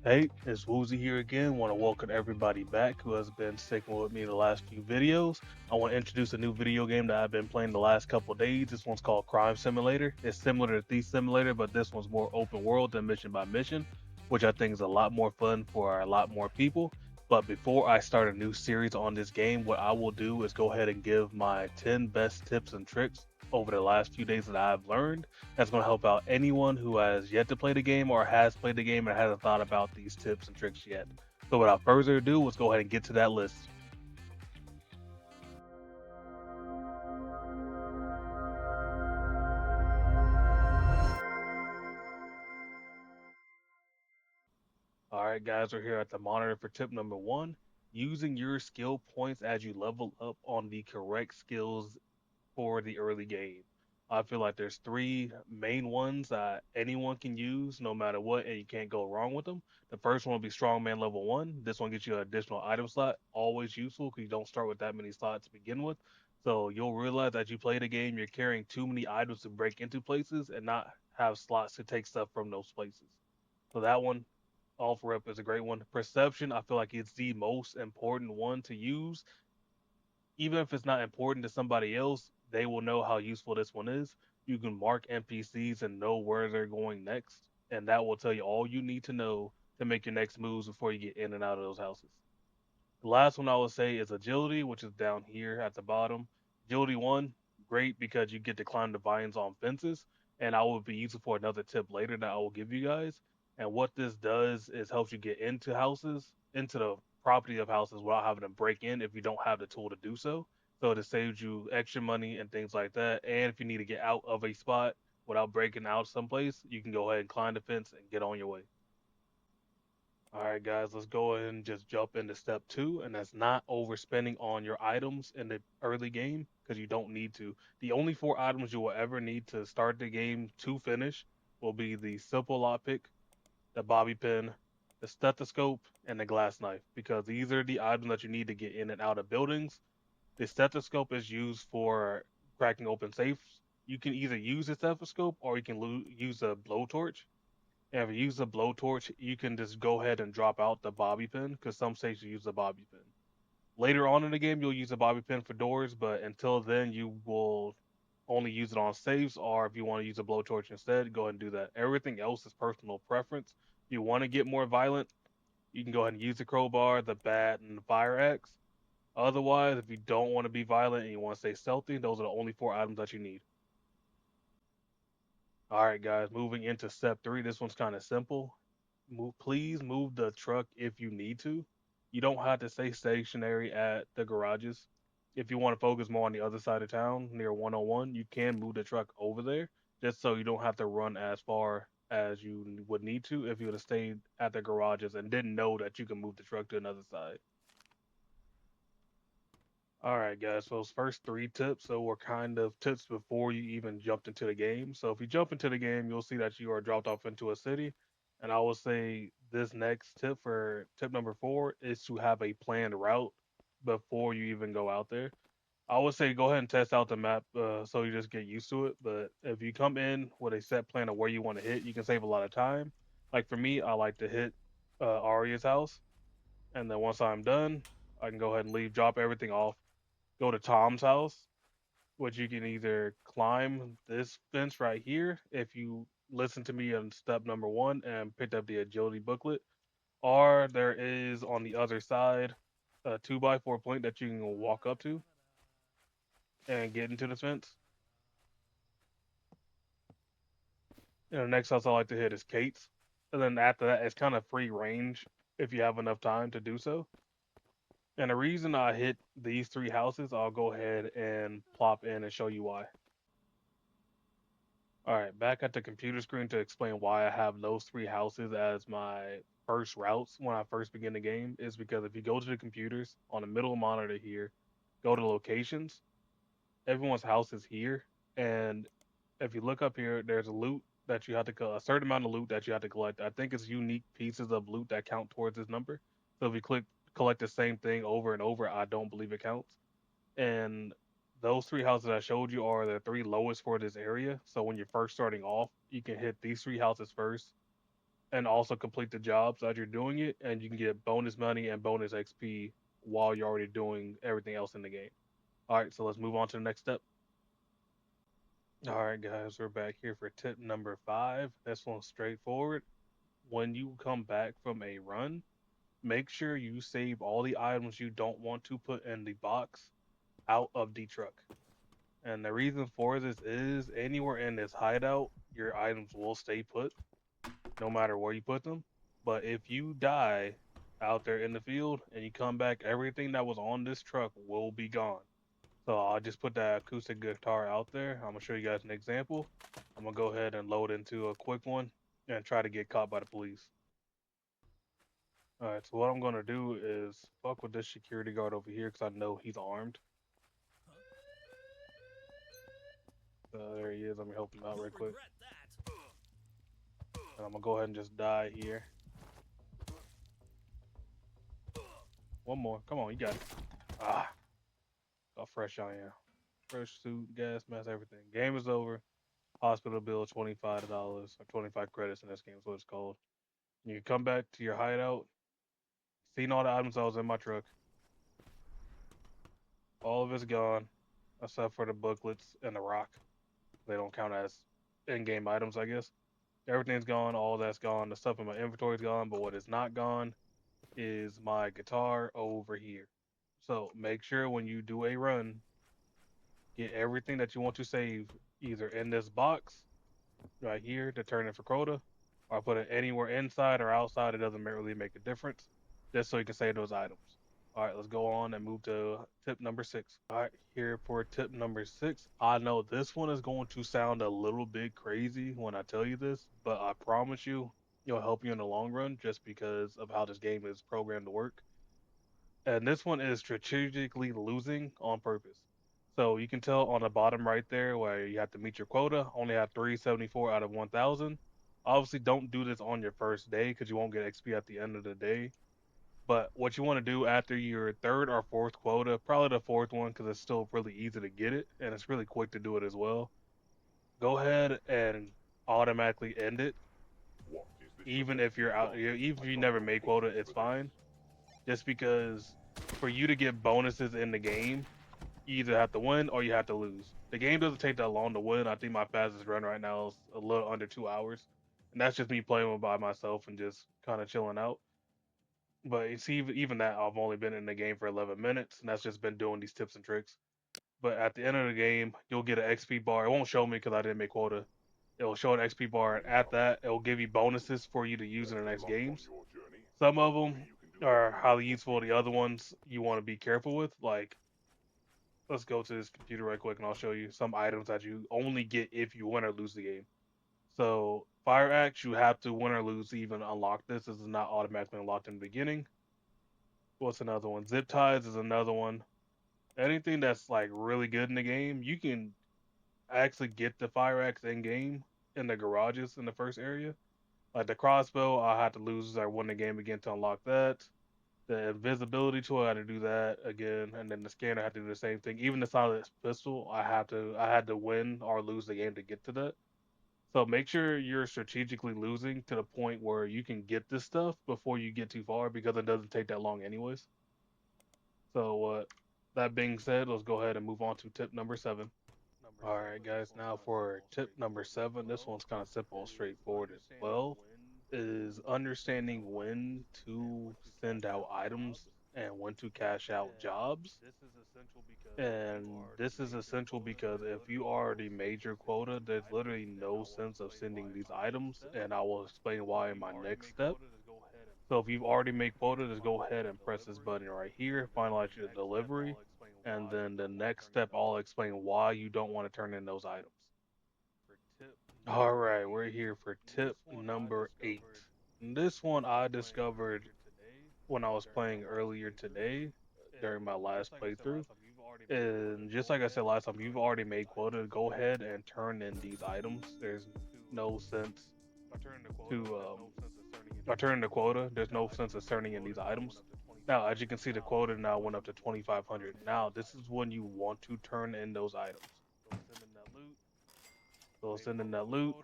Hey, it's Woozy here again. Want to welcome everybody back who has been sticking with me the last few videos. I want to introduce a new video game that I've been playing the last couple of days. This one's called Crime Simulator. It's similar to Thief Simulator, but this one's more open world than mission by mission, which I think is a lot more fun for a lot more people. But before I start a new series on this game, what I will do is go ahead and give my 10 best tips and tricks over the last few days that I've learned that's going to help out anyone who has yet to play the game or has played the game and hasn't thought about these tips and tricks yet. So without further ado, let's go ahead and get to that list. All right, guys, we're here at the monitor for tip number one, using your skill points as you level up on the correct skills for the early game. I feel like there's three main ones that anyone can use no matter what, and you can't go wrong with them. The first one will be Strongman level one. This one gets you an additional item slot, always useful because you don't start with that many slots to begin with. So you'll realize that you play the game, you're carrying too many items to break into places and not have slots to take stuff from those places. So that one, off rep, is a great one. Perception, I feel like it's the most important one to use even if it's not important to somebody else, they will know how useful this one is. You can mark NPCs and know where they're going next, and that will tell you all you need to know to make your next moves before you get in and out of those houses. The last one I would say is agility, which is down here at the bottom. Agility one, great because you get to climb the vines on fences, and I will be useful for another tip later that I will give you guys. And what this does is helps you get into houses, into the property of houses without having to break in if you don't have the tool to do so. So it saves you extra money and things like that. And if you need to get out of a spot without breaking out someplace, you can go ahead and climb the fence and get on your way. All right, guys, let's go ahead and just jump into step two, and that's not overspending on your items in the early game because you don't need to. The only four items you will ever need to start the game to finish will be the simple lockpick, the bobby pin, the stethoscope, and the glass knife because these are the items that you need to get in and out of buildings. The stethoscope is used for cracking open safes. You can either use the stethoscope or you can use a blowtorch. And if you use the blowtorch, you can just go ahead and drop out the bobby pin because some states you use the bobby pin. Later on in the game, you'll use a bobby pin for doors, but until then, you will only use it on safes, or if you want to use a blowtorch instead, go ahead and do that. Everything else is personal preference. If you want to get more violent, you can go ahead and use the crowbar, the bat, and the fire axe. Otherwise, if you don't want to be violent and you want to stay stealthy, those are the only four items that you need. All right, guys, moving into step three. This one's kind of simple. Please move the truck if you need to. You don't have to stay stationary at the garages. If you want to focus more on the other side of town near 101, you can move the truck over there just so you don't have to run as far as you would need to if you would have stayed at the garages and didn't know that you can move the truck to another side. All right, guys. So those first three tips, so were kind of tips before you even jumped into the game. So if you jump into the game, you'll see that you are dropped off into a city. And I will say this next tip for tip number four is to have a planned route before you even go out there. I would say go ahead and test out the map so you just get used to it. But if you come in with a set plan of where you want to hit, you can save a lot of time. Like for me, I like to hit Arya's house, and then once I'm done, I can go ahead and leave, drop everything off, go to Tom's house, which you can either climb this fence right here if you listen to me on step number one and picked up the agility booklet, or there is on the other side a two by four point that you can walk up to and get into the fence. And the next house I like to hit is Kate's. And then after that, it's kind of free range if you have enough time to do so. And the reason I hit these three houses, I'll go ahead and plop in and show you why. All right, back at the computer screen to explain why I have those three houses as my first routes when I first begin the game is because if you go to the computers on the middle monitor here, go to locations, everyone's house is here. And if you look up here, there's a loot that you have to a certain amount of loot that you have to collect. I think it's unique pieces of loot that count towards this number. So if you click collect the same thing over and over, I don't believe it counts. And those three houses I showed you are the three lowest for this area. So when you're first starting off, you can hit these three houses first. and also complete the jobs as you're doing it, and you can get bonus money and bonus XP while you're already doing everything else in the game. All right, so let's move on to the next step. All right, guys, we're back here for tip number 5. This one's straightforward. When you come back from a run, make sure you save all the items you don't want to put in the box out of the truck. And the reason for this is anywhere in this hideout, your items will stay put no matter where you put them. But if you die out there in the field and you come back, everything that was on this truck will be gone. So I'll just put that acoustic guitar out there. I'm gonna show you guys an example. I'm gonna go ahead and load into a quick one and try to get caught by the police. All right, so what I'm gonna do is fuck with this security guard over here because I know he's armed. There he is. Let me help him out real quick. And I'm gonna go ahead and just die here. One more. Come on, you got it. Ah, how fresh I am. Fresh suit, gas mask, everything. Game is over. Hospital bill $25 or 25 credits in this game is what it's called. You come back to your hideout. Seen all the items that was in my truck. All of it's gone, except for the booklets and the rock. They don't count as in-game items, I guess. Everything's gone. All that's gone. The stuff in my inventory's gone. But what is not gone is my guitar over here. So make sure when you do a run, get everything that you want to save either in this box right here to turn in for quota, or put it anywhere inside or outside. It doesn't really make a difference, just so you can save those items. All right, let's go on and move to tip number 6. All right, here for tip number 6. I know this one is going to sound a little bit crazy when I tell you this, but I promise you, it'll help you in the long run just because of how this game is programmed to work. And this one is strategically losing on purpose. So you can tell on the bottom right there where you have to meet your quota, only have 374 out of 1,000. Obviously, don't do this on your first day because you won't get XP at the end of the day. But what you want to do after your third or fourth quota, probably the fourth one because it's still really easy to get it and it's really quick to do it as well. Go ahead and automatically end it. Even if you're out, even if you never made quota, it's fine. Just because for you to get bonuses in the game, you either have to win or you have to lose. The game doesn't take that long to win. I think my fastest run right now is a little under 2 hours, and that's just me playing by myself and just kind of chilling out. But you see, even that, I've only been in the game for 11 minutes, and that's just been doing these tips and tricks. But at the end of the game, you'll get an XP bar. It won't show me because I didn't make quota. It'll show an XP bar, and at that, it'll give you bonuses for you to use in the next games. Some of them are highly useful. The other ones you want to be careful with. Like, let's go to this computer right quick, and I'll show you some items that you only get if you win or lose the game. So, Fire Axe, you have to win or lose to even unlock this. This is not automatically unlocked in the beginning. What's another one? Zip ties is another one. Anything that's like really good in the game, you can actually get the Fire Axe in game in the garages in the first area. Like the crossbow, I had to lose or win the game again to unlock that. The invisibility tool, I had to do that again, and then the scanner I had to do the same thing. Even the silent pistol, I had to win or lose the game to get to that. So make sure you're strategically losing to the point where you can get this stuff before you get too far because it doesn't take that long anyways. So that being said, let's go ahead and move on to tip number 7. All right, guys. Now for tip number 7, this one's kind of simple and straightforward as well. Is understanding when to send out items and when to cash out jobs. And this is essential because if you already made your quota, there's literally no sense of sending these items, and I will explain why in my next step. So if you've already made quota, just go ahead and press this button right here, finalize your delivery, and then the next step, I'll explain why you don't want to turn in those items. All right, we're here for tip number 8. And this one I discovered when I was playing earlier today during my last playthrough. And just like I said last time, you've already made quota. Go ahead and turn in these items. There's no sense to I turned the quota. There's no sense of turning in these items. Now, as you can see, the quota now went up to 2,500. Now, this is when you want to turn in those items. So send in that loot.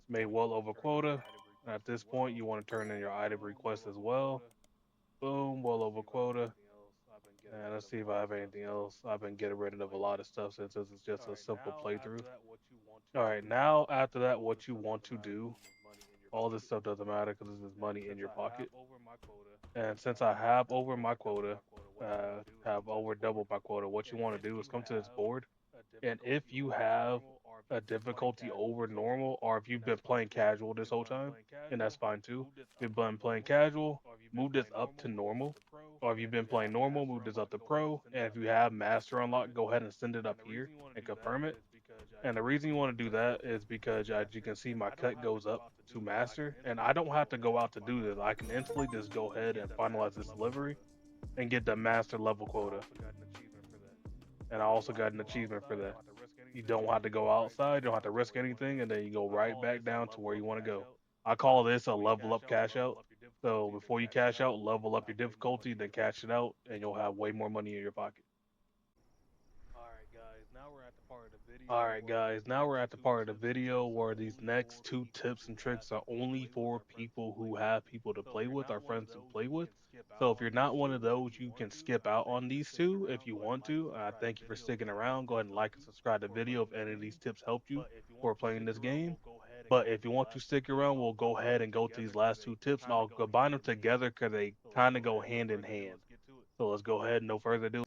Made well over quota. And at this point, you want to turn in your item request as well. Boom, well over quota. And let's see if I have anything else. I've been getting rid of a lot of stuff since this is just a simple playthrough. All right, now after that, what you want to do, all this stuff doesn't matter because this is money in your pocket. And since I have over my quota, have over double my quota, what you want to do is come to this board. And if you have a difficulty over normal, or if you've been playing casual this whole time, and that's fine too. If you've been playing casual, move this up to normal. Or if you've been playing normal, move this up to pro. And if you have master unlocked, go ahead and send it up here and confirm it. And the reason you want to do that is because, as you can see, my cut goes up to master, and I don't have to go out to do this. I can instantly just go ahead and finalize this delivery and get the master level quota. And I also got an achievement for that. You don't have to go outside, you don't have to risk anything, and then you go right back down to where you want to go. I call this a level up cash out. So before you cash out, level up your difficulty, then cash it out, and you'll have way more money in your pocket. Alright, guys, now we're at the part of the video where these next two tips and tricks are only for people who have people to play with or friends to play with. So if you're not one of those, you can skip out on these two if you want to. Thank you for sticking around. Go ahead and like and subscribe to the video if any of these tips helped you for playing this game. But if you want to stick around, we'll go ahead and go to these last two tips and I'll combine them together because they kind of go hand in hand. So let's go ahead, no further ado.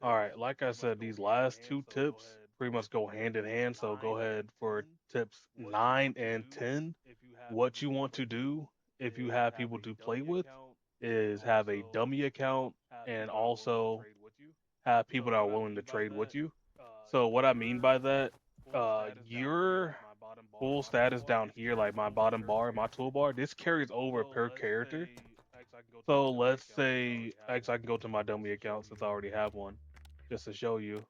All right, like I said, these last two tips pretty much go hand in hand. So go ahead for tips 9 and 10. What you want to do if you have people to play with is have a dummy account and also have people that are willing to trade with you. So what I mean by that, your full status down here, like my bottom bar, my toolbar, this carries over per character. So let's say, actually, I can go to my dummy account since I already have one, just to show you.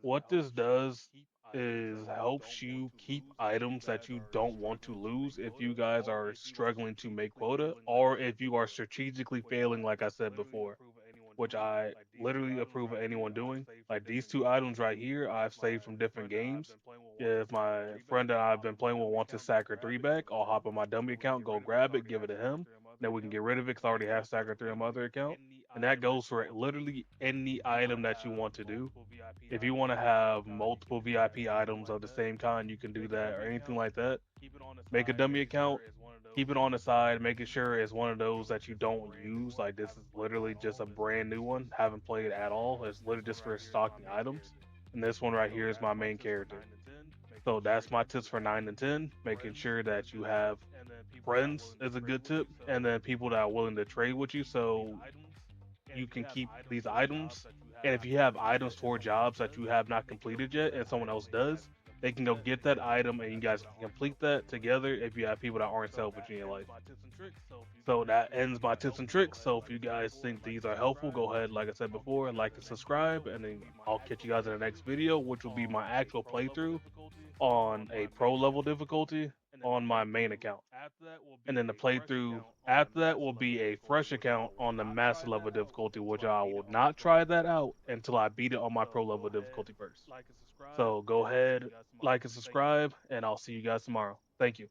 What this does is helps you keep items that you don't want to lose if you guys are struggling to make quota or if you are strategically failing, like I said before, which I literally approve of anyone doing. Like these two items right here, I've saved from different games. If my friend that I've been playing with wants his Sacker 3 back, I'll hop on my dummy account, go grab it, give it to him. Then we can get rid of it because I already have Sacker 3 on my other account. And that goes for literally any item that you want to do. If you want to have multiple VIP items of the same kind, you can do that or anything like that. Make a dummy account, keep it on the side, making sure it's one of those that you don't use. Like this is literally just a brand new one, haven't played at all. It's literally just for stocking items. And this one right here is my main character. So that's my tips for 9 and 10. Making sure that you have friends is a good tip, and then people that are willing to trade with you. So you can keep these items. And if you have items for jobs that you have not completed yet and someone else does, they can go get that item and you guys can complete that together if you have people that aren't selfish in your life. So that ends my tips and tricks. So if you guys think these are helpful, go ahead, like I said before, like and subscribe, and then I'll catch you guys in the next video, which will be my actual playthrough on a pro level difficulty on my main account. And then the playthrough after that will be a fresh account on the master level difficulty, which I will not try that out until I beat it on my pro level difficulty first. So go ahead, like and subscribe, and I'll see you guys tomorrow. Thank you.